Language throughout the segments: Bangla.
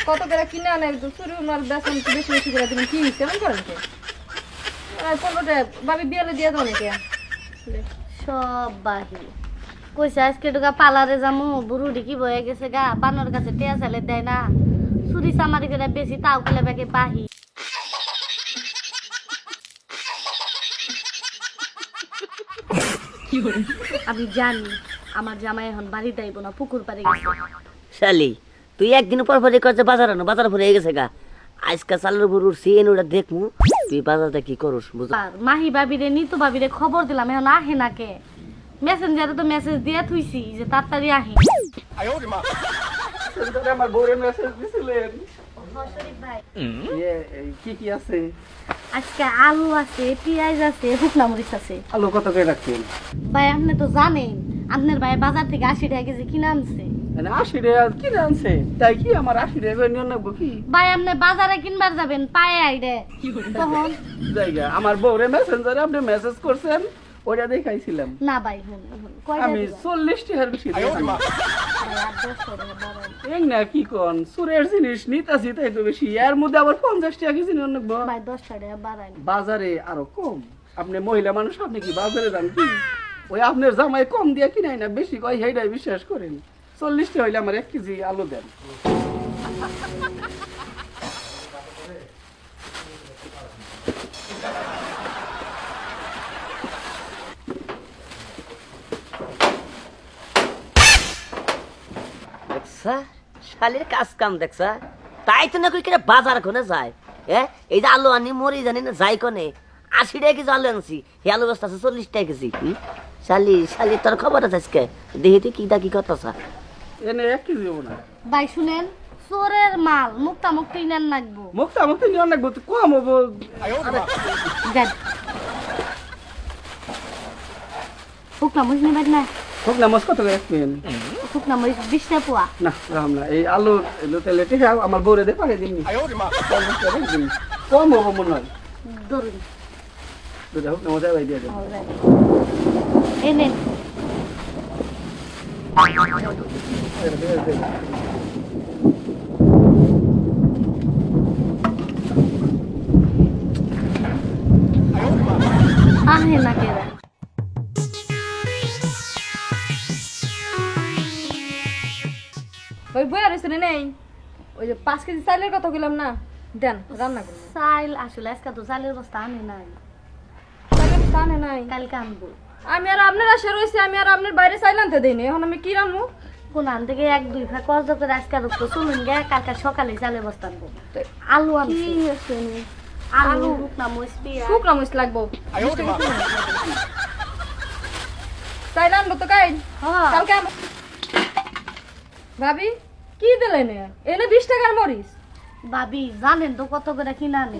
কত করে কিনে আনে চুরি মাল বেতন বেশি বেশি করে দিবেন কি সেমন করেন কে আর পনেরোটা ভাবি বিয়ালে দিয়ে দাও নাকি সব বাহি কইছে আজকে ঢুকা পালারে যামু বুড়ু ঢিকি বয়ে গেছে গা পানোর কাছে টেয়া চালে দেয় না চুরি চামারি করে বেশি তাও কেলে ব্যাগে বাহি আমি জানি আমার জামাই এখন বাড়ি যাইব না পুকুর পাড়ে গেছে শালি তুই একদিন পর পরে করছে বাজার আনো বাজার ভরে গেছে গা আজকে চালের গরুর সিএন ওটা দেখমু তুই বাজারটা কি করস বুঝ আর মাহি ভাবিরে নিতু ভাবিরে খবর দিলাম এখন আহে না কে মেসেঞ্জারে তো মেসেজ দিয়ে থুইছি যে তাড়াতাড়ি আহি আমার বউরে মেসেজ দিছিলেন শরীফ ভাই কি কি আছে? আজকে আলু আছে পেঁয়াজ আছে শুকনা মরিচ আছে আলু কত করে রাখছেন? ভাই আপনি তো জানেন আপনার ভাই বাজার থেকে 80 টাকা কেজি কিনে আনছে 80 টাকা কিনে আনছে তাই কি আমার 80 টাকা করে নিয়ে নেবো কি? ভাই আপনি বাজারে কিনবার যাবেন পায়ে আইডে তখন জায়গা আমার বউরে মেসেঞ্জারে আপনি মেসেজ করছেন ওটা দেখাইছিলাম না ভাই হুন কয়টা আমি দিবা? 40 টাকার বেশি ভাই, আর 200 টাকা বাড়ান। এই না কি কোন সুরের জিনিস নিতাছি তাই তো বেশি এর মধ্যে আবার 50 টাকা কেজি নিয়ে নেবো ভাই 10 টাকা বাড়ান বাজারে আরো কম আপনি মহিলা মানুষ আপনি কি বাজারে যান কি ওই আপনার জামাই কম দিয়ে কিনাই না বেশি কয় সেইটাই বিশ্বাস করেন 40 টাকা হইলে আমার 1 কেজি আলু দেন দেখছা শালির কাজ কাম দেখছা তাই তো না কই কেন বাজার কোনে যায় এই যে আলু আনি মরি জানি না যাই কোনে 80 টাকা কেজি আলু আনছি এই আলু বস্তা আছে 40 টাকা কেজি শালি শালি তোর খবর আছে আজকে দেখি তুই কি কথা এনে 1 কেজি হবো না ভাই শুনেন চোরের মাল মুক্তা মুক্তি নেন লাগবো মুক্তা মুক্তি নিয়ে অনেক কম হবো যান শুকনা মরিচ নেবেন না হোক না মাছ কত করে রাখবেন শুকনা মরিচ 20 টাকা পোয়া না রাম না এই আলু এলো তেলে ঠিক আছে আমার বউরে দে পাঠিয়ে দিন কম হবো মনে হয় ধরুন দুটা হোক না মজা ভাই দিয়ে দেন এই নেন আহে না কেরা ওই বই আর নেই ওই যে 5 কেজি চালের কথা কইলাম না দেন রান্না করুন চাইল আসলে আজকে তো চালের বস্তা আনে নাই চালের বস্তা আনে নাই কালকে আনবো আমি আর আপনার আশা রয়েছে আমি আর আপনার বাইরে চাইল আনতে দেইনি এখন আমি কি রান্নু কোন আন থেকে 1-2 ভাগ কষ্ট করে আজকে রক্ত চলুন গে কালকে সকালে চালের বস্তা আনবো আলু আনছি কি আছে আলু শুকনা মরিচ পেঁয়াজ শুকনা মরিচ লাগবো চাইল আনবো তো কাই হ্যাঁ কালকে ভাবি কি দিলেন এনে 20 টাকার মরিচ ভাবি জানেন তো কত করে কিনা আনে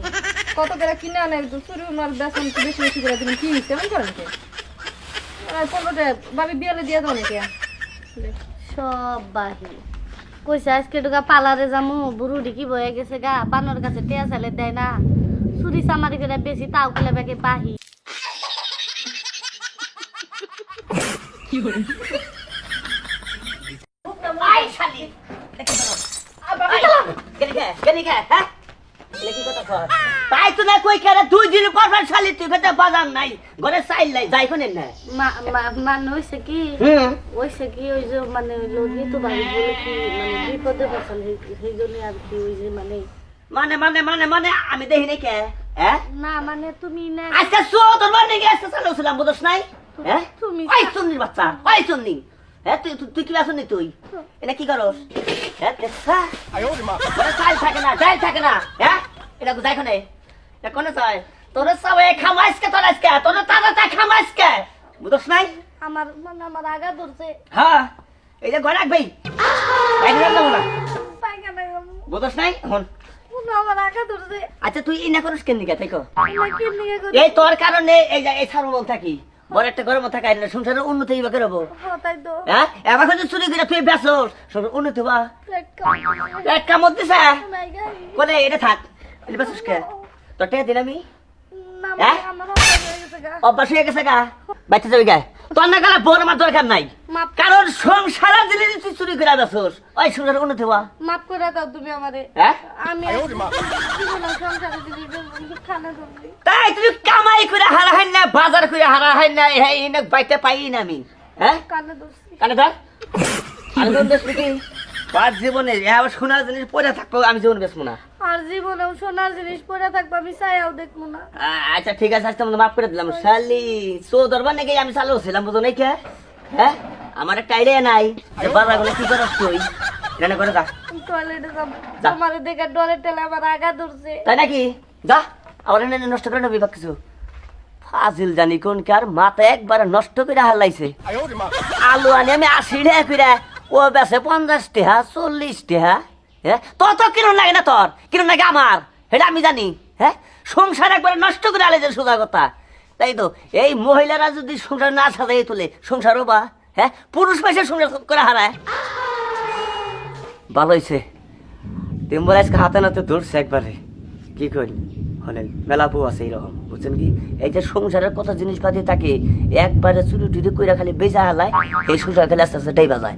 কত করে কিনে আনে চুরি মাল বেতন বেশি বেশি করে দিবেন কি সেমন করেন কে আর পনেরোটা ভাবি বিয়ালে দিয়ে দাও নাকি সব বাহি কইছে আজকে ঢুকা পালারে যামু বুড়ু ঢিকি বয়ে গেছে গা পানোর কাছে টেয়া চালে দেয় না চুরি চামারি করে বেশি তাও কেলে ব্যাগে বাহি আই শালি তাই তো না কই কেন 2 দিন পর পর শালি তুই খেতে বাজার নাই ঘরে চাইল নাই যাই কোনে না মানে হইছে কি ওই যে মানে লোনি তো ভাই বলে কি মানে বিপদে পড়ছেন সেই জন্য আর কি ওই যে মানে আমি দেখি নাই কে হ্যাঁ না মানে তুমি না আজকে সো তোর বাড়ি গিয়ে আসতে চালাছিলাম বুঝছ নাই হ্যাঁ তুমি ওই চুন্নির বাচ্চা ওই চুন্নি হ্যাঁ তুই কি আসুন তুই এটা কি করস হ্যাঁ দেখছা চাল থাকে না হ্যাঁ এটা যাই কোনে এটা কোনে চাই তোর সবাই খামাইসকে তোর আজকে তোর তাড়াতাড়ি খামাইসকে বুঝছ নাই আমার মানে আমার আগা ধরছে হ্যাঁ এই যে ঘরে রাখবেই পাইখানা না পায়খানা বুঝছ নাই এখন আমার আগা ধরছে আচ্ছা তুই ইনা করিস কেন নিকে তাই কো কি নিয়ে করি এই তোর কারণে এই ছাড়বো থাকি বড় একটা গরম থাকা এটা সংসারের উন্নতি হইবা করবো তাই তো হ্যাঁ এবার যদি চুরি করে তুই বেসস সংসার উন্নতি হবা এক কাম দিছে নাই গাই কোনে এটা থাক এটা বেসস কে তোর টেয়া দিন আমি না হ্যাঁ? আমার অভ্যাস হয়ে গেছে গা অভ্যাস হয়ে গেছে গা বাচ্চা যাবি গা তোর না গেলে বড় আমার দরকার নাই মাপ কারণ সংসারা জিনিস তুই চুরি করে বেছস ওই সংসার কোনো দেওয়া মাপ করে দাও তুমি আমারে হ্যাঁ আমি জীবনে সংসারে জিনিস খানা ধরছি তাই তুই কামাই করে হারা হয় না বাজার করে হারা হয় না এই না বাইতে পাই না আমি হ্যাঁ কানা ধরছি কানে ধর আমি কোন দেশ কি পাঁচ জীবনে এবার সোনার জিনিস পরে থাকবো আমি জীবন বেচবো না আর জীবনেও সোনার জিনিস পরে থাকবো আমি চাইও দেখবো না আচ্ছা ঠিক আছে আজকে আমাদের মাফ করে দিলাম শালি সো দরবার নাকি আমি চালু ছিলাম বুঝো নাই কে হ্যাঁ আমার একটা আইডিয়া নাই বাজার গুলো কি করছ তুই রান্না করে যা টয়লেটে যাবো যা। তোমার দেখে ডরে টেলে আমার আগা ধরছে তাই নাকি যা আবার এনে নষ্ট করে নেবি বা কিছু ফাজিল জানি কোন কার মাথা একবারে নষ্ট করে হালাইছে আলু আনি আমি 80 টাকা করে ও বেছে 50 টাকা 40 টাকা হ্যাঁ তোর তো কিরণ লাগে না তোর কিরণ লাগে আমার এটা আমি জানি হ্যাঁ সংসার একবারে নষ্ট করে আলাইছে সোজা কথা তাই তো এই মহিলারা যদি সংসার না সাজাই তোলে সংসারও বা হ্যাঁ পুরুষ পয়সা সংসার করে হারায় ভালো হয়েছে তিনবার আজকে হাতে নাতে ধরছে একবারে কি করি হলেন মেলা বউ আছে এইরকম বুঝছেন কি এই যে সংসারের কত জিনিসপাতি থাকে একবারে চুরি টুরি কইরা খালি বেচা হালায় এই সংসার খালি আস্তে আস্তে ডাইবা যায়